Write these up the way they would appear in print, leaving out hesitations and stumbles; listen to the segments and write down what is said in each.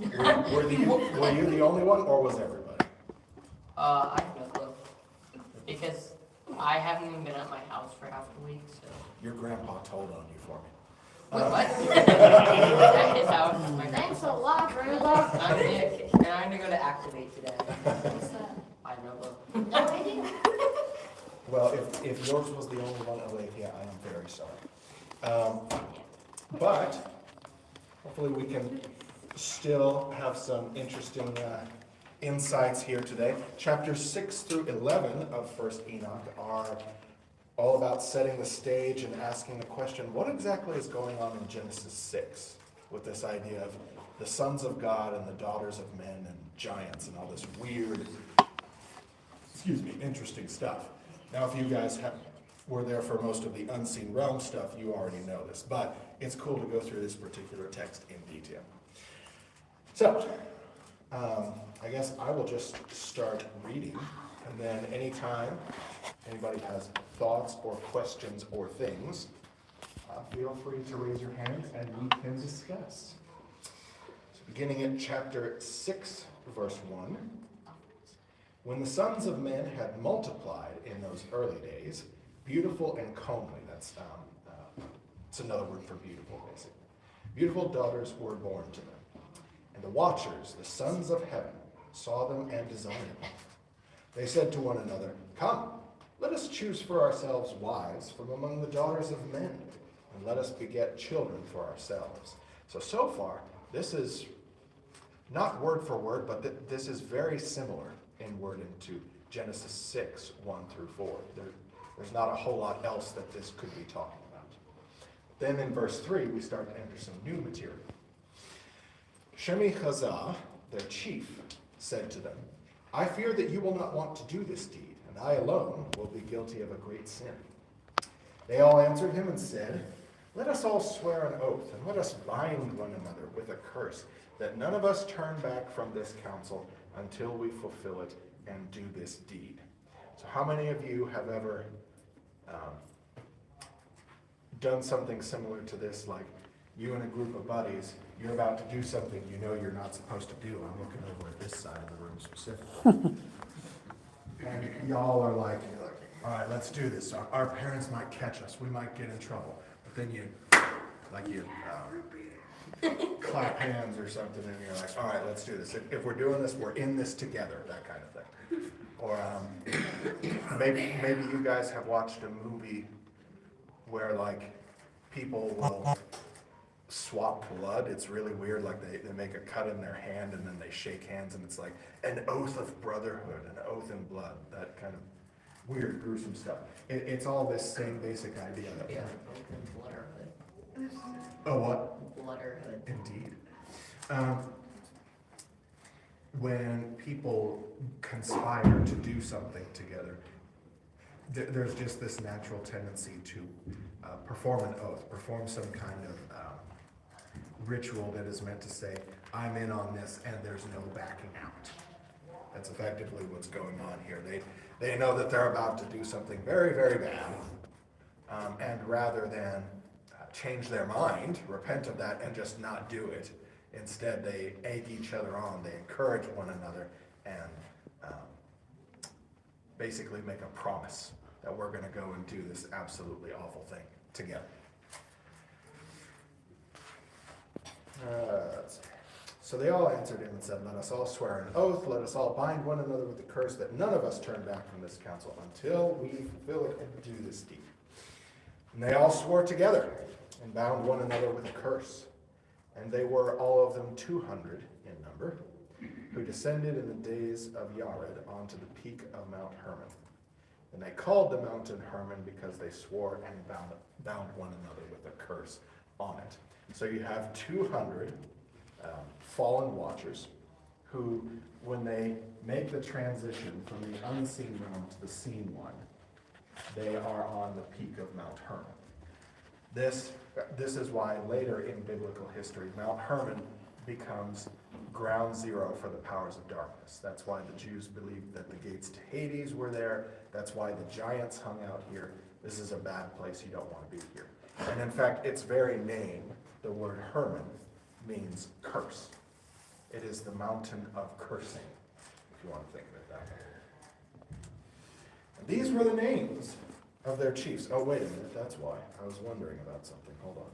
Were you the only one, or was everybody? I have no clue. Because I haven't even been at my house for half a week, so. Your grandpa told on you for me. Wait, what? At his house. My Thanks grandma's a house. lot, Grandpa. I'm Nick, and I'm gonna go to Activate today. What's that? I have no clue. No idea. Well, if yours was the only one awake, yeah, I am very sorry. But hopefully we can still have some interesting insights here today. Chapters 6 through 11 of 1st Enoch are all about setting the stage and asking the question, what exactly is going on in Genesis 6 with this idea of the sons of God and the daughters of men and giants and all this weird, interesting stuff. Now, if you guys were there for most of the unseen realm stuff, you already know this, but it's cool to go through this particular text in detail. So, I guess I will just start reading, and then anytime anybody has thoughts or questions or things, feel free to raise your hand and we can discuss. So beginning at chapter 6, verse 1. When the sons of men had multiplied in those early days, beautiful and comely, it's another word for beautiful, basically. Beautiful daughters were born to them. And the watchers, the sons of heaven, saw them and desired them. They said to one another, "Come, let us choose for ourselves wives from among the daughters of men, and let us beget children for ourselves." So far, this is not word for word, but this is very similar in wording to Genesis 6, 1 through 4. There's not a whole lot else that this could be talking about. Then in verse 3, we start to enter some new material. Shemi Chazah, their chief, said to them, "I fear that you will not want to do this deed, and I alone will be guilty of a great sin." They all answered him and said, "Let us all swear an oath, and let us bind one another with a curse, that none of us turn back from this counsel until we fulfill it and do this deed." So how many of you have ever done something similar to this, like you and a group of buddies, you're about to do something you know you're not supposed to do? I'm looking over at this side of the room specifically. And y'all are like, all right, let's do this. Our parents might catch us. We might get in trouble. But then you clap hands or something, and you're like, all right, let's do this. If we're doing this, we're in this together, that kind of thing. Or maybe you guys have watched a movie where like people will swap blood. It's really weird. Like they make a cut in their hand and then they shake hands, and it's like an oath of brotherhood, an oath in blood. That kind of weird, gruesome stuff. It's all this same basic idea. Yeah, Blooderhood. Oh, what? Blooderhood. Indeed. When people conspire to do something together, there's just this natural tendency to perform an oath, perform some kind of ritual that is meant to say, I'm in on this and there's no backing out. That's effectively what's going on here. They know that they're about to do something very, very bad, and rather than change their mind, repent of that, and just not do it, instead they egg each other on, they encourage one another, and basically make a promise that we're going to go and do this absolutely awful thing together. So they all answered him and said, "Let us all swear an oath, let us all bind one another with a curse, that none of us turn back from this counsel until we fulfill it and do this deed." And they all swore together and bound one another with a curse. And they were all of them 200 in number, who descended in the days of Yared onto the peak of Mount Hermon. And they called the mountain Hermon because they swore and bound one another with a curse on it. So you have 200 fallen watchers who, when they make the transition from the unseen realm to the seen one, they are on the peak of Mount Hermon. This is why later in biblical history, Mount Hermon becomes ground zero for the powers of darkness. That's why the Jews believed that the gates to Hades were there. That's why the giants hung out here. This is a bad place. You don't want to be here. And in fact, its very name, the word Hermon, means curse. It is the mountain of cursing, if you want to think of it that way. And these were the names of their chiefs. Oh, wait a minute, that's why. I was wondering about something. Hold on.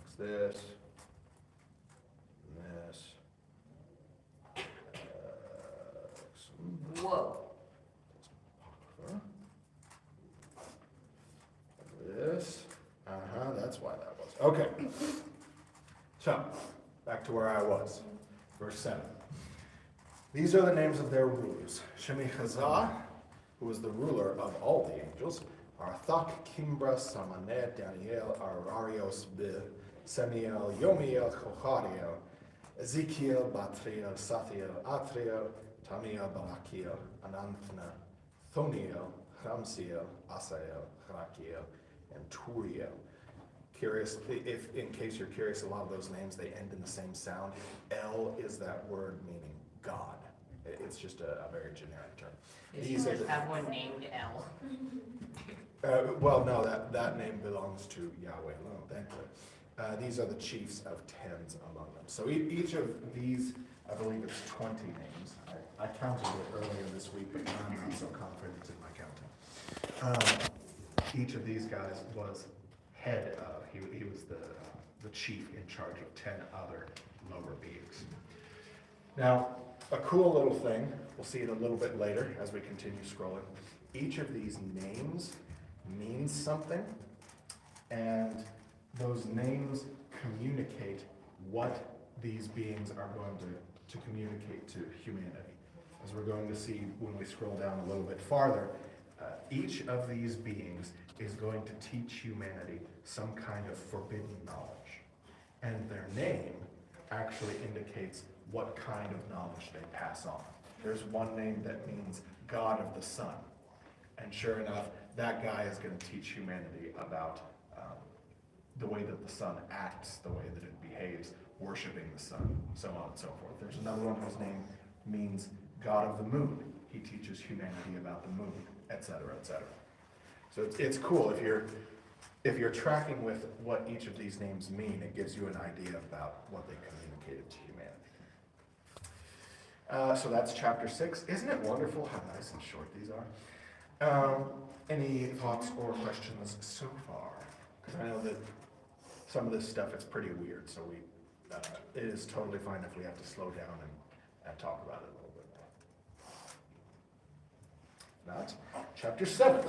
What's this? Whoa. This. That's why that was. Okay. So, back to where I was. Verse 7. These are the names of their rulers. Shemichazah, who was the ruler of all the angels. Arthak, Kimbra, Samanet, Daniel, Ararios, Semiel, Yomiel, Chochariel, Ezekiel, Batriel, Sathiel, Atriel, Tamiel, Barakiel, Ananthna, Thoniel, Ramsiel, Asael, Hrakiel, and Turiel. Curious, if in case you're curious, a lot of those names, they end in the same sound. El is that word meaning God. It's just a very generic term. Did you just have one named L? Well, no, that name belongs to Yahweh alone, thankfully. These are the chiefs of tens among them. So each of these, I believe it's 20 names. I counted it earlier this week, but now I'm not so confident in my counting. Each of these guys was head of, he was the chief in charge of 10 other lower beings. Now, a cool little thing, we'll see it a little bit later as we continue scrolling. Each of these names means something, and those names communicate what these beings are going to communicate to humanity. As we're going to see when we scroll down a little bit farther, each of these beings is going to teach humanity some kind of forbidden knowledge. And their name actually indicates what kind of knowledge they pass on. There's one name that means God of the sun. And sure enough, that guy is going to teach humanity about the way that the sun acts, the way that it behaves, worshiping the sun, so on and so forth. There's another one whose name means God of the moon. He teaches humanity about the moon, etc., etc. So it's cool if you're tracking with what each of these names mean. It gives you an idea about what they communicated to humanity. So that's chapter 6. Isn't it wonderful how nice and short these are? Any thoughts or questions so far? Because I know that some of this stuff is pretty weird, so it is totally fine if we have to slow down and talk about it a little bit more. Not chapter 7.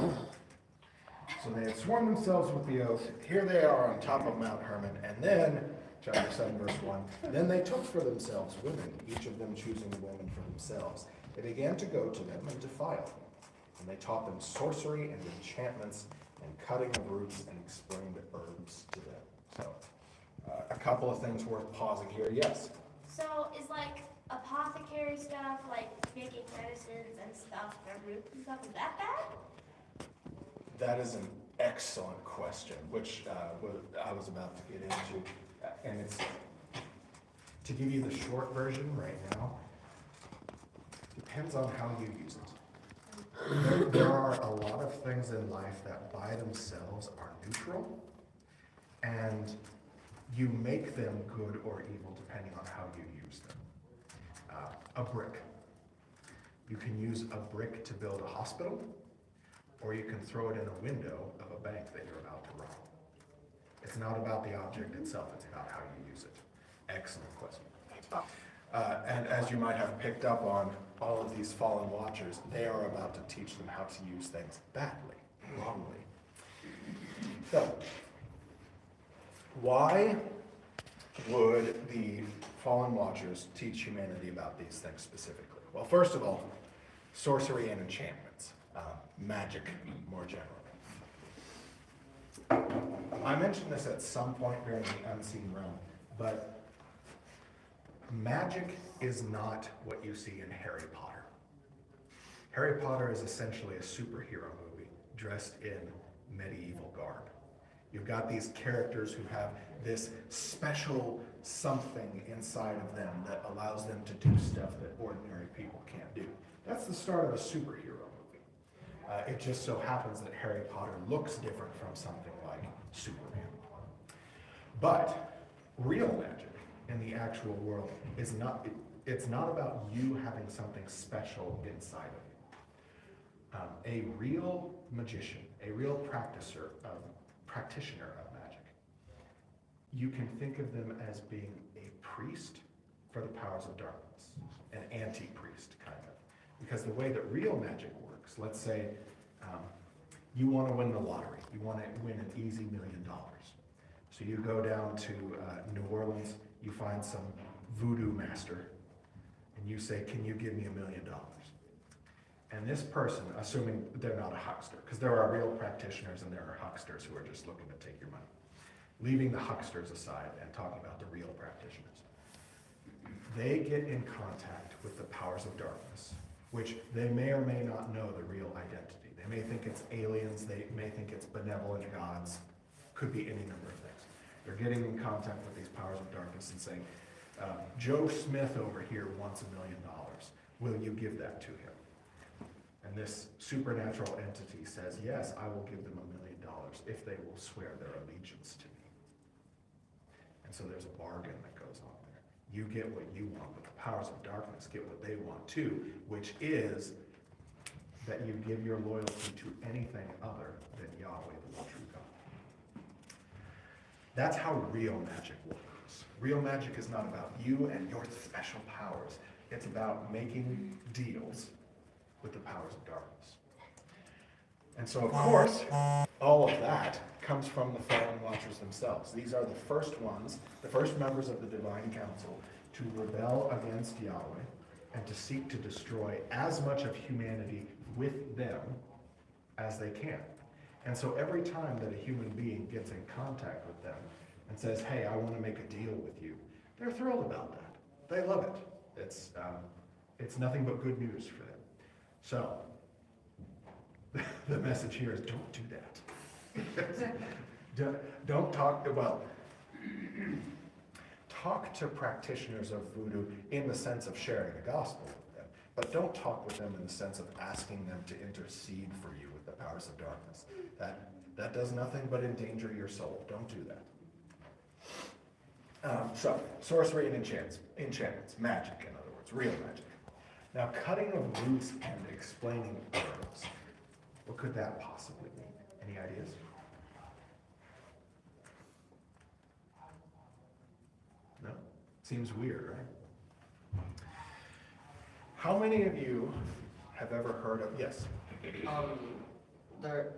So they had sworn themselves with the oath. Here they are on top of Mount Hermon, and then chapter 7, verse 1. Then they took for themselves women, each of them choosing a woman for themselves. They began to go to them and defile them. And they taught them sorcery and enchantments and cutting of roots and explained herbs to them. So, a couple of things worth pausing here. Yes? So, is like apothecary stuff, like making medicines and stuff, and roots and stuff, is that bad? That is an excellent question, which I was about to get into. And it's, to give you the short version right now, depends on how you use it. There are a lot of things in life that by themselves are neutral, and you make them good or evil depending on how you use them. A brick. You can use a brick to build a hospital, or you can throw it in a window of a bank that you're about to rob. It's not about the object itself, it's about how you use it. Excellent question. And as you might have picked up on, all of these fallen watchers, they are about to teach them how to use things badly, wrongly. So, why would the fallen watchers teach humanity about these things specifically? Well, first of all, sorcery and enchantments, magic more generally. I mentioned this at some point during the unseen realm, but magic is not what you see in Harry Potter. Harry Potter is essentially a superhero movie dressed in medieval garb. You've got these characters who have this special something inside of them that allows them to do stuff that ordinary people can't do. That's the start of a superhero movie. It just so happens that Harry Potter looks different from something like Superman. But Real magic in the actual world is not, it's not about you having something special inside of you. A real magician, a real practitioner of magic, you can think of them as being a priest for the powers of darkness, an anti-priest kind of. Because the way that real magic works, let's say you want to win the lottery, you want to win an easy $1 million. So you go down to New Orleans, you find some voodoo master, and you say, can you give me $1 million? And this person, assuming they're not a huckster, because there are real practitioners and there are hucksters who are just looking to take your money. Leaving the hucksters aside and talking about the real practitioners. They get in contact with the powers of darkness, which they may or may not know the real identity. They may think it's aliens, they may think it's benevolent gods, could be any number of things. They're getting in contact with these powers of darkness and saying, Joe Smith over here wants $1 million. Will you give that to him? And this supernatural entity says, yes, I will give them $1 million if they will swear their allegiance to me. And so there's a bargain that goes on there. You get what you want, but the powers of darkness get what they want too, which is that you give your loyalty to anything other than Yahweh, the one true God. That's how real magic works. Real magic is not about you and your special powers. It's about making deals with the powers of darkness. And so, of course, all of that comes from the fallen watchers themselves. These are the first ones, the first members of the divine council to rebel against Yahweh and to seek to destroy as much of humanity with them as they can. And so every time that a human being gets in contact with them and says, hey, I want to make a deal with you, they're thrilled about that. They love it. It's nothing but good news for them. So, the message here is don't do that. Don't talk, well, talk to practitioners of voodoo in the sense of sharing the gospel with them, but don't talk with them in the sense of asking them to intercede for you with the powers of darkness. That does nothing but endanger your soul. Don't do that. So, sorcery and enchantments, magic in other words, real magic. Now, cutting of roots and explaining herbs, what could that possibly mean? Any ideas? No? Seems weird, right? How many of you have ever heard of, yes? Their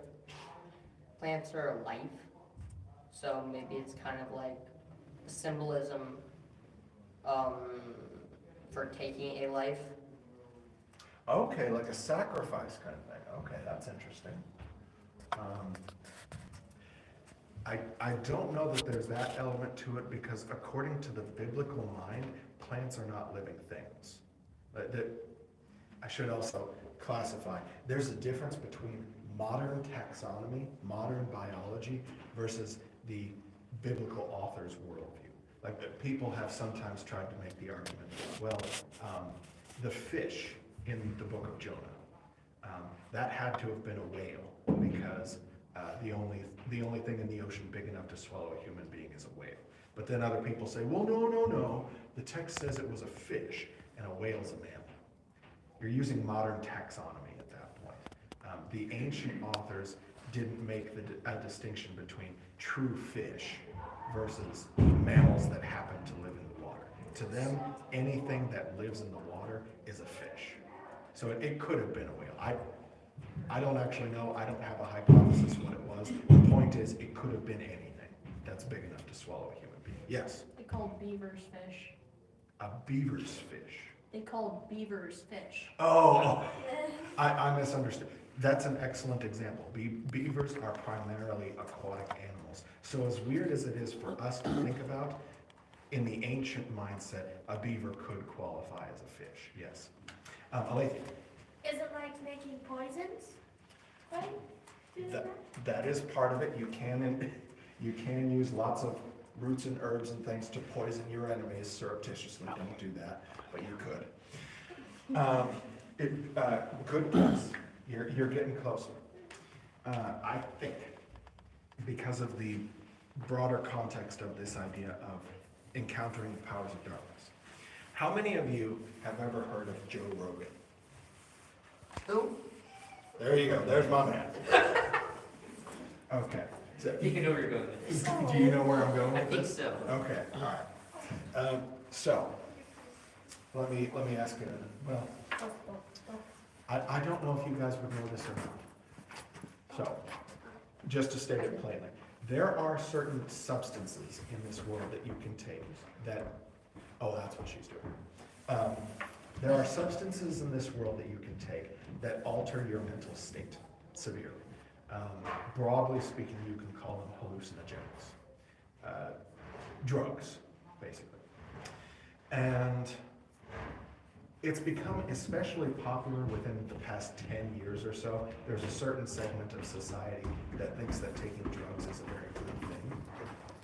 plants are life, so maybe it's kind of like symbolism for taking a life. Okay, like a sacrifice kind of thing. Okay, that's interesting. I don't know that there's that element to it because according to the biblical mind, plants are not living things. I should also classify. There's a difference between modern taxonomy, modern biology, versus the biblical author's worldview. Like people have sometimes tried to make the argument, well, the fish in the book of Jonah, that had to have been a whale because the only thing in the ocean big enough to swallow a human being is a whale. But then other people say, well, no, the text says it was a fish and a whale's a mammal. You're using modern taxonomy at that point. The ancient authors didn't make a distinction between true fish versus mammals that happen to live in the water. To them, anything that lives in the water is a fish. So it could have been a whale. I don't actually know. I don't have a hypothesis what it was. The point is, it could have been anything that's big enough to swallow a human being. Yes? They called beavers fish. A beaver's fish. They called beavers fish. Oh, I misunderstood. That's an excellent example. Beavers are primarily aquatic animals. So as weird as it is for us to think about, in the ancient mindset, a beaver could qualify as a fish. Yes. Alethea. Is it like making poisons? Right? That is part of it. You can use lots of roots and herbs and things to poison your enemies surreptitiously. Don't do that, but you could. Good guess. You're getting closer. I think because of the broader context of this idea of encountering the powers of darkness. How many of you have ever heard of Joe Rogan? Who? There you go, there's my man. Okay. So, You can know where you're going with this. do you know where I'm going I with think this? so. Okay, all right. So, let me ask you, well, I don't know if you guys would know this or not. So, just to state it plainly, there are certain substances in this world that you can take that, oh, that's what she's doing. There are substances in this world that you can take that alter your mental state severely. Broadly speaking, you can call them hallucinogenics. Drugs, basically. And it's become especially popular within the past 10 years or so. There's a certain segment of society that thinks that taking drugs is a very good thing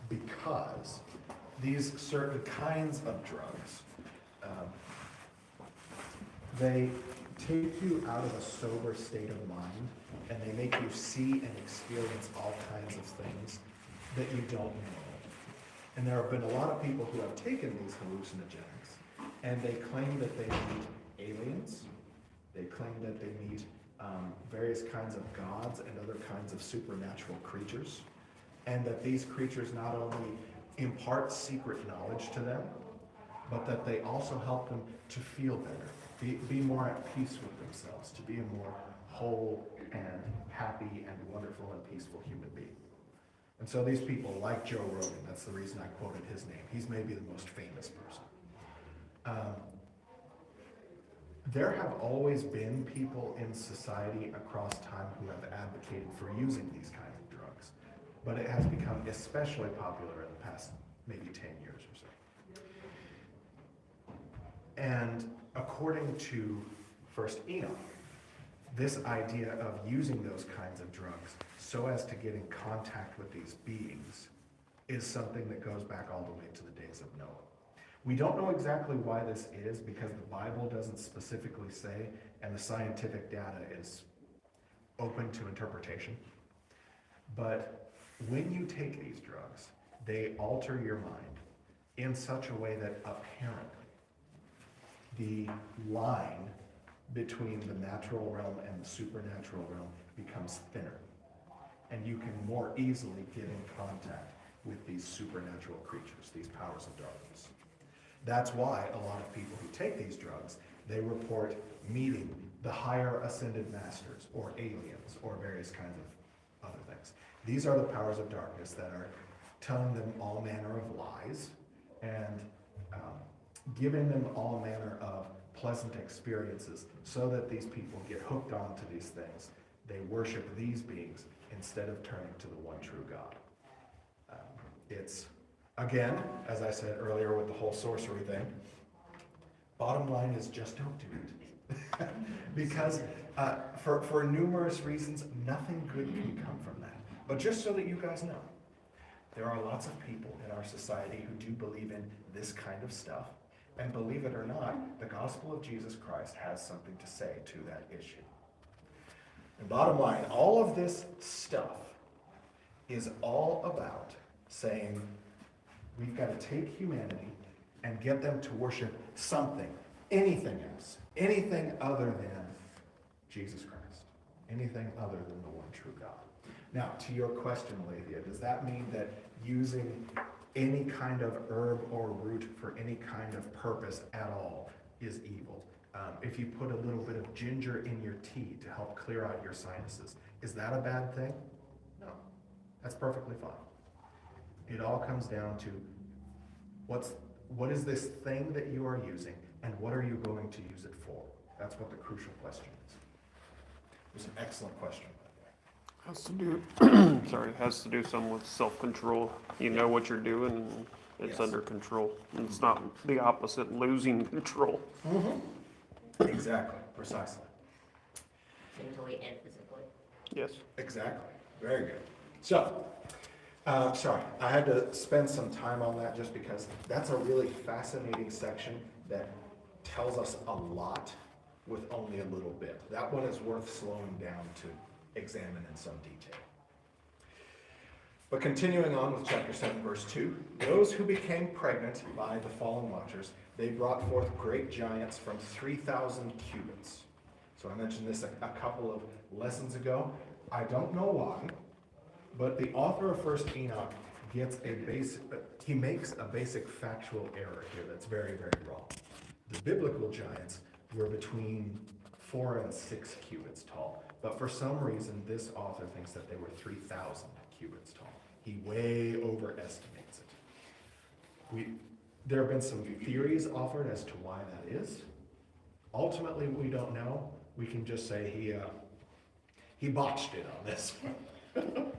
because these certain kinds of drugs, they take you out of a sober state of mind and they make you see and experience all kinds of things that you don't know. And there have been a lot of people who have taken these hallucinogenics and they claim that they meet aliens, they claim that they meet various kinds of gods and other kinds of supernatural creatures, and that these creatures not only impart secret knowledge to them, but that they also help them to feel better, be more at peace with themselves, to be a more whole and happy and wonderful and peaceful human being. And so these people, like Joe Rogan, that's the reason I quoted his name, he's maybe the most famous person. There have always been people in society across time who have advocated for using these kinds of drugs, but it has become especially popular in the past maybe 10 years or so. And according to First Enoch, this idea of using those kinds of drugs so as to get in contact with these beings is something that goes back all the way to the days of Noah. We don't know exactly why this is because the Bible doesn't specifically say, and the scientific data is open to interpretation. But when you take these drugs, they alter your mind in such a way that apparently the line between the natural realm and the supernatural realm becomes thinner. And you can more easily get in contact with these supernatural creatures, these powers of darkness. That's why a lot of people who take these drugs, they report meeting the higher ascended masters or aliens or various kinds of other things. These are the powers of darkness that are telling them all manner of lies and giving them all manner of pleasant experiences so that these people get hooked onto these things. They worship these beings instead of turning to the one true God. It's, again, as I said earlier with the whole sorcery thing, bottom line is just don't do it. Because for numerous reasons, nothing good can come from that. But just so that you guys know, there are lots of people in our society who do believe in this kind of stuff. And believe it or not, the gospel of Jesus Christ has something to say to that issue. And bottom line, all of this stuff is all about saying we've got to take humanity and get them to worship something, anything else, anything other than Jesus Christ, anything other than the one true God. Now, to your question, Lathia, does that mean that using any kind of herb or root for any kind of purpose at all is evil? If you put a little bit of ginger in your tea to help clear out your sinuses, is that a bad thing? No, that's perfectly fine. It all comes down to what is this thing that you are using and what are you going to use it for? That's what the crucial question is. It was an excellent question. Has to do, it has to do some with self-control. You know what you're doing, and it's Yes. under control. And it's not the opposite, losing control. Exactly, precisely. Mentally and physically. Yes. Exactly, very good. So, sorry, I had to spend some time on that just because that's a really fascinating section that tells us a lot with only a little bit. That one is worth slowing down to examine in some detail. But continuing on with chapter 7, verse 2, those who became pregnant by the fallen watchers, they brought forth great giants from 3,000 cubits. So I mentioned this a couple of lessons ago. I don't know why, but the author of 1st Enoch he makes a basic factual error here that's very, very wrong. The biblical giants were between 4 and 6 cubits tall, but for some reason this author thinks that they were 3,000 cubits tall. He way overestimates it. There have been some theories offered as to why that is. Ultimately, we don't know. We can just say he botched it on this one.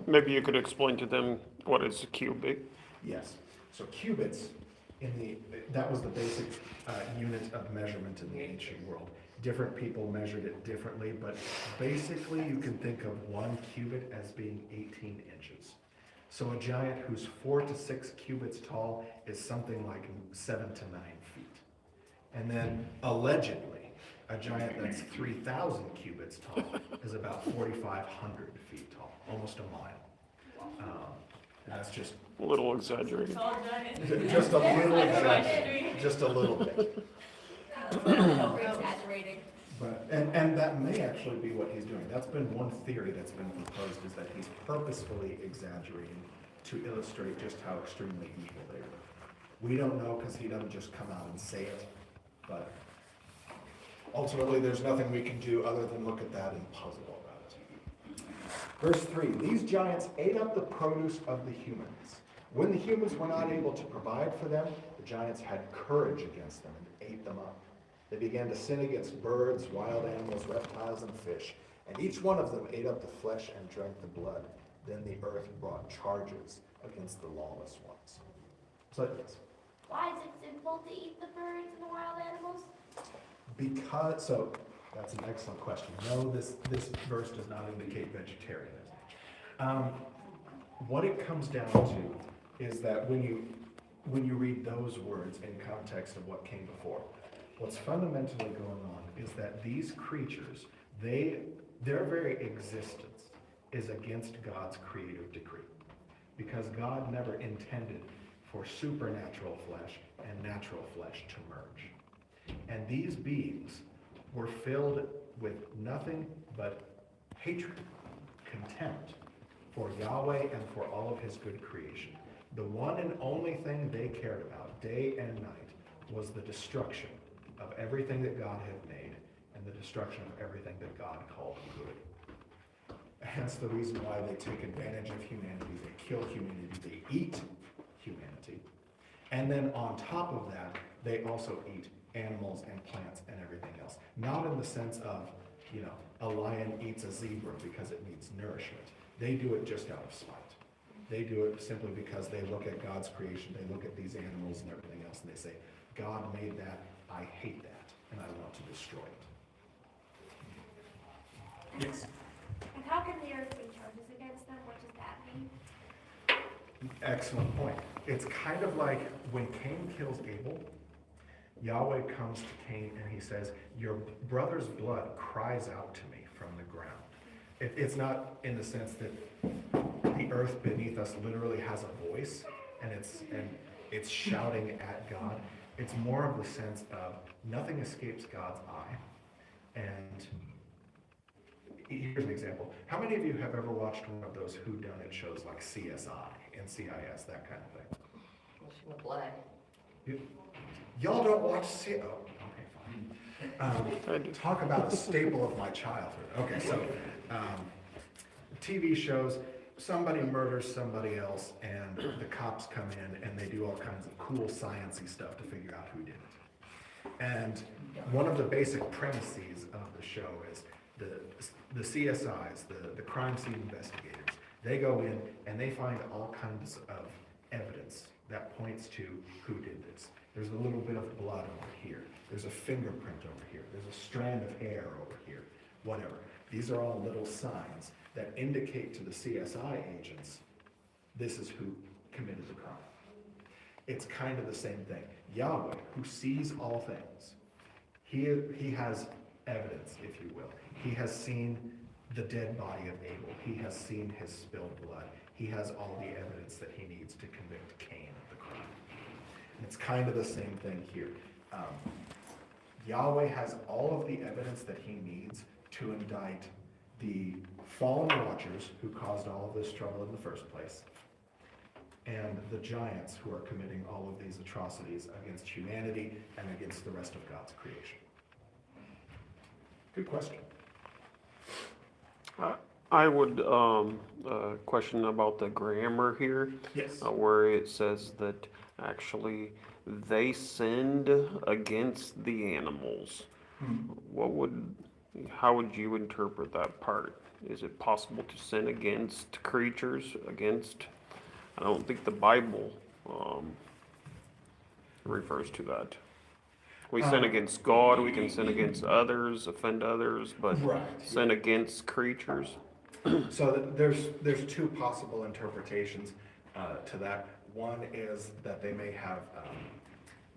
Maybe you could explain to them what is a cubit. Yes. So cubits, that was the basic unit of measurement in the ancient world. Different people measured it differently, but basically you can think of 1 cubit as being 18 inches. So a giant who's 4 to 6 cubits tall is something like 7 to 9 feet. And then allegedly, a giant that's 3,000 cubits tall is about 4,500 feet tall, almost a mile. That's just A little exaggerated. just a little exaggerated, just a little bit. Exaggerating. But and that may actually be what he's doing. That's been one theory that's been proposed, is that he's purposefully exaggerating to illustrate just how extremely evil they were. We don't know because he doesn't just come out and say it, but ultimately there's nothing we can do other than look at that and puzzle about it. Verse 3, these giants ate up the produce of the humans. When the humans were not able to provide for them, the giants had courage against them and ate them up. They began to sin against birds, wild animals, reptiles, and fish, and each one of them ate up the flesh and drank the blood. Then the earth brought charges against the lawless ones. So yes. Why is it sinful to eat the birds and the wild animals? So that's an excellent question. No, this verse does not indicate vegetarianism. What it comes down to is that when you read those words in context of what came before, what's fundamentally going on is that these creatures, their very existence is against God's creative decree. Because God never intended for supernatural flesh and natural flesh to merge. And these beings were filled with nothing but hatred, contempt for Yahweh and for all of his good creation. The one and only thing they cared about day and night was the destruction of everything that God had made and the destruction of everything that God called good. Hence the reason why they take advantage of humanity, they kill humanity, they eat humanity. And then on top of that, they also eat animals and plants and everything else. Not in the sense of, a lion eats a zebra because it needs nourishment. They do it just out of spite. They do it simply because they look at God's creation, they look at these animals and everything else, and they say, God made that, I hate that, and I want to destroy it. Yes? And how can the earth bring charges against them? What does that mean? Excellent point. It's kind of like when Cain kills Abel, Yahweh comes to Cain and he says, your brother's blood cries out to me from the ground. It's not in the sense that the earth beneath us literally has a voice and it's shouting at God. It's more of the sense of nothing escapes God's eye. And here's an example. How many of you have ever watched one of those whodunit shows like CSI, NCIS, that kind of thing? What's in the play? Y'all don't watch okay, fine. Talk about a staple of my childhood. Okay, so TV shows, somebody murders somebody else, and the cops come in and they do all kinds of cool sciencey stuff to figure out who did it. And one of the basic premises of the show is the CSIs, the crime scene investigators, they go in and they find all kinds of evidence that points to who did this. There's a little bit of blood over here. There's a fingerprint over here. There's a strand of hair over here. Whatever. These are all little signs that indicate to the CSI agents, this is who committed the crime. It's kind of the same thing. Yahweh, who sees all things, he has evidence, if you will. He has seen the dead body of Abel. He has seen his spilled blood. he has all the evidence that he needs to convict Cain of the crime. And it's kind of the same thing here. Yahweh has all of the evidence that he needs to indict the fallen watchers who caused all of this trouble in the first place, and the giants who are committing all of these atrocities against humanity and against the rest of God's creation. Good question. I would question about the grammar here, Yes. where it says that actually they sinned against the animals. How would you interpret that part? Is it possible to sin against creatures? I don't think the Bible refers to that. We sin against God, we can sin against others, offend others, but Right. sin against creatures? So there's two possible interpretations to that. One is that they may have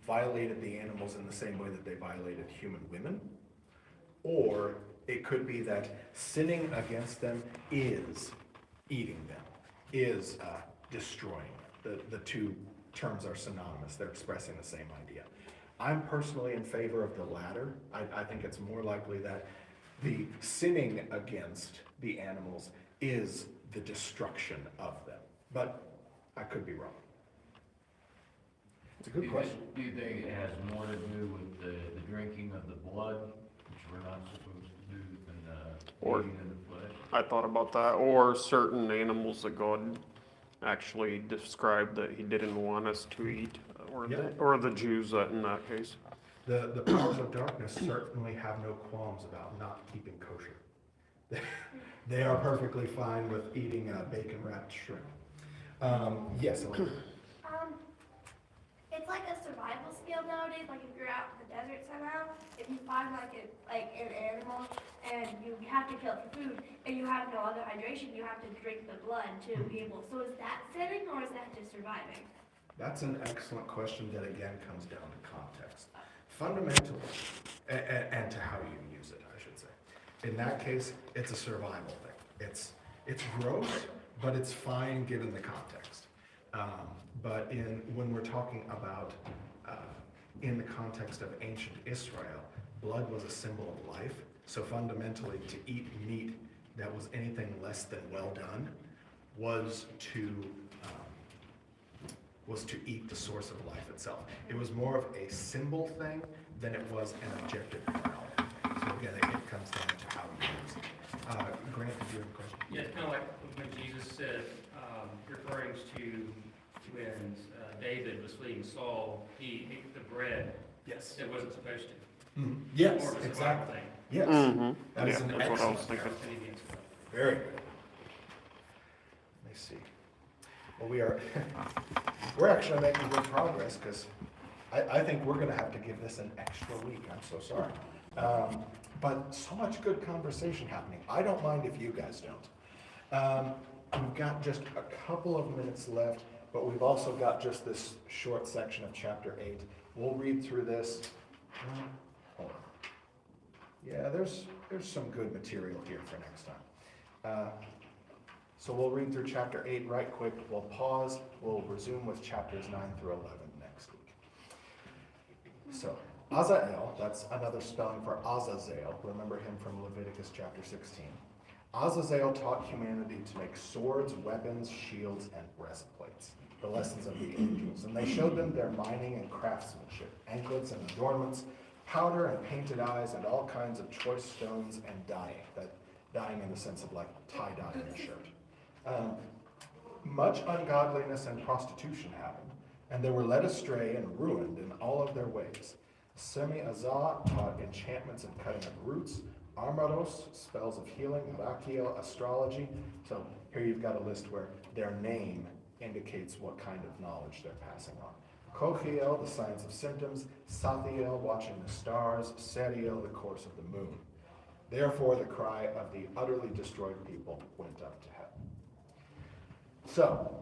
violated the animals in the same way that they violated human women, or it could be that sinning against them is eating them, is destroying them. The two terms are synonymous. They're expressing the same idea. I'm personally in favor of the latter. I think it's more likely that the sinning against the animals is the destruction of them. But I could be wrong. It's a good question. Do you think it has more to do with the drinking of the blood, which we're not supposed to do, than Or- eating of the flesh? I thought about that, or certain animals that God actually described that he didn't want us to eat, or the Jews in that case. The powers of darkness certainly have no qualms about not keeping kosher. They are perfectly fine with eating bacon-wrapped shrimp. Yes, Elena. It's like a survival skill nowadays. Like if you're out in the desert somehow, if you find like an animal and you have to kill it for food and you have no other hydration, you have to drink the blood to be able. So is that sinning or is that just surviving? That's an excellent question that again comes down to context. Fundamentally, and to how you use it, I should say. In that case, it's a survival thing. It's gross, but it's fine given the context. But when we're talking about in the context of ancient Israel, blood was a symbol of life. So fundamentally, to eat meat that was anything less than well done was to eat the source of life itself. It was more of a symbol thing than it was an objective morality thing. So again, it comes down to how you use it. Grant, did you have a question? Yeah, it's kind of like when Jesus said, referring to when David was fleeing Saul, he ate the bread Yes. that wasn't supposed to. Yes, More of a survival exactly. thing. Yes. Mm-hmm. That is Yeah, an that's what I was excellent thinking. Sinning against God. Very good. Let me see. Well, we're actually making good progress because I think we're going to have to give this an extra week. I'm so sorry. But so much good conversation happening. I don't mind if you guys don't. We've got just a couple of minutes left, but we've also got just this short section of chapter 8. We'll read through this. Hold on. Yeah, there's some good material here for next time. So we'll read through chapter 8 right quick. We'll pause. We'll resume with chapters 9 through 11 next week. So Azael, that's another spelling for Azazel. Remember him from Leviticus chapter 16. Azazel taught humanity to make swords, weapons, shields, and breastplates, the lessons of the angels. And they showed them their mining and craftsmanship, anklets and adornments, powder and painted eyes, and all kinds of choice stones and dyeing. That dyeing in the sense of like tie-dye in a shirt. Much ungodliness and prostitution happened, and they were led astray and ruined in all of their ways. Semi-Azah taught enchantments and cutting of roots, Armaros, spells of healing, Rakiel, astrology. So here you've got a list where their name indicates what kind of knowledge they're passing on. Kochiel, the science of symptoms, Sathiel, watching the stars, Sariel, the course of the moon. Therefore the cry of the utterly destroyed people went up to heaven. So,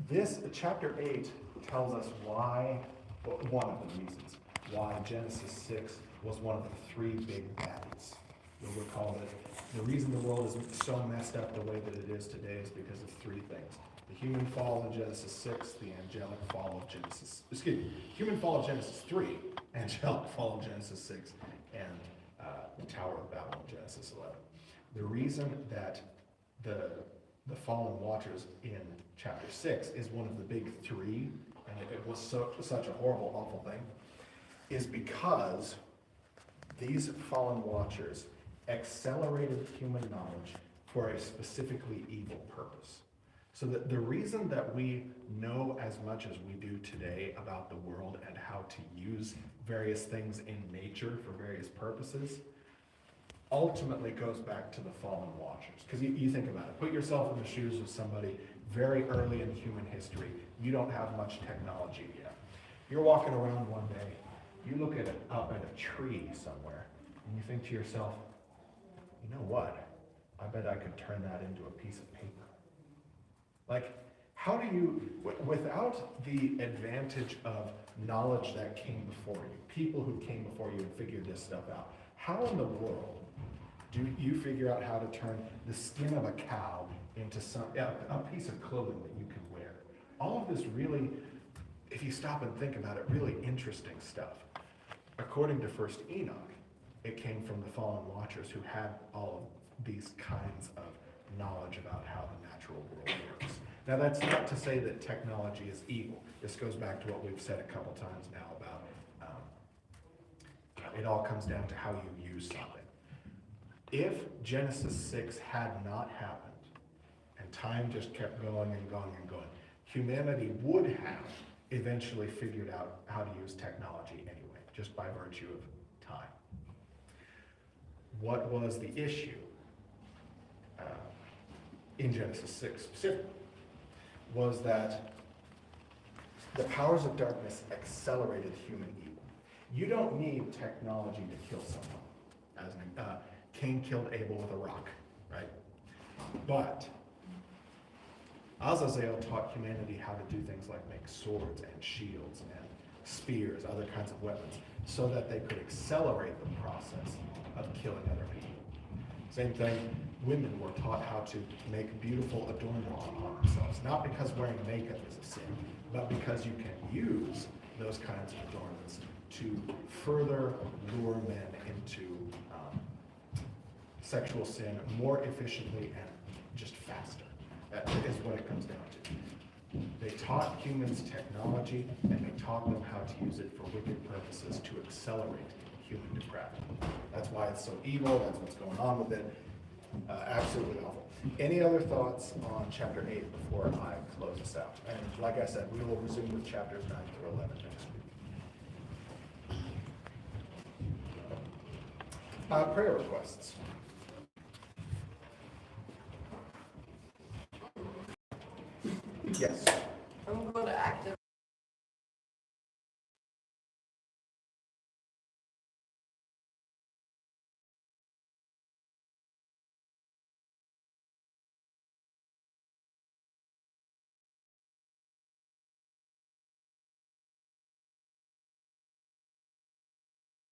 this chapter 8 tells us why, one of the reasons why Genesis 6 was one of the three big baddies. You'll recall that the reason the world is so messed up the way that it is today is because of three things. The human fall in Genesis 6, the angelic fall of human fall of Genesis 3, angelic fall of Genesis 6, and the Tower of Babel in Genesis 11. The reason that the fallen waters in chapter 6 is one of the big three, and it was such a horrible, awful thing, is because these fallen watchers accelerated human knowledge for a specifically evil purpose. So that the reason that we know as much as we do today about the world and how to use various things in nature for various purposes ultimately goes back to the fallen watchers. Because you think about it, put yourself in the shoes of somebody very early in human history. You don't have much technology yet. You're walking around one day, you look up at a tree somewhere, and you think to yourself, you know what? I bet I could turn that into a piece of paper. Like, how do you, without the advantage of knowledge that came before you, people who came before you and figured this stuff out, how in the world do you figure out how to turn the skin of a cow into a piece of clothing that you can wear? All of this really, if you stop and think about it, really interesting stuff. According to First Enoch, it came from the fallen watchers who had all of these kinds of knowledge about how the natural world works. Now, that's not to say that technology is evil. This goes back to what we've said a couple times now about it all comes down to how you use something. If Genesis 6 had not happened, and time just kept going and going and going, humanity would have eventually figured out how to use technology anyway, just by virtue of time. What was the issue in Genesis 6 specifically was that the powers of darkness accelerated human evil. You don't need technology to kill someone. Cain killed Abel with a rock, right? But Azazel taught humanity how to do things like make swords and shields and spears, other kinds of weapons, so that they could accelerate the process of killing other people. Same thing, women were taught how to make beautiful adornments upon themselves, not because wearing makeup is a sin, but because you can use those kinds of adornments to further lure men into sexual sin more efficiently and just faster. That is what it comes down to. They taught humans technology, and they taught them how to use it for wicked purposes to accelerate human depravity. That's why it's so evil, that's what's going on with it. Absolutely awful. Any other thoughts on chapter 8 before I close this out? And like I said, we will resume with chapters 9 through 11 next week. Prayer requests. Yes. I'm going to active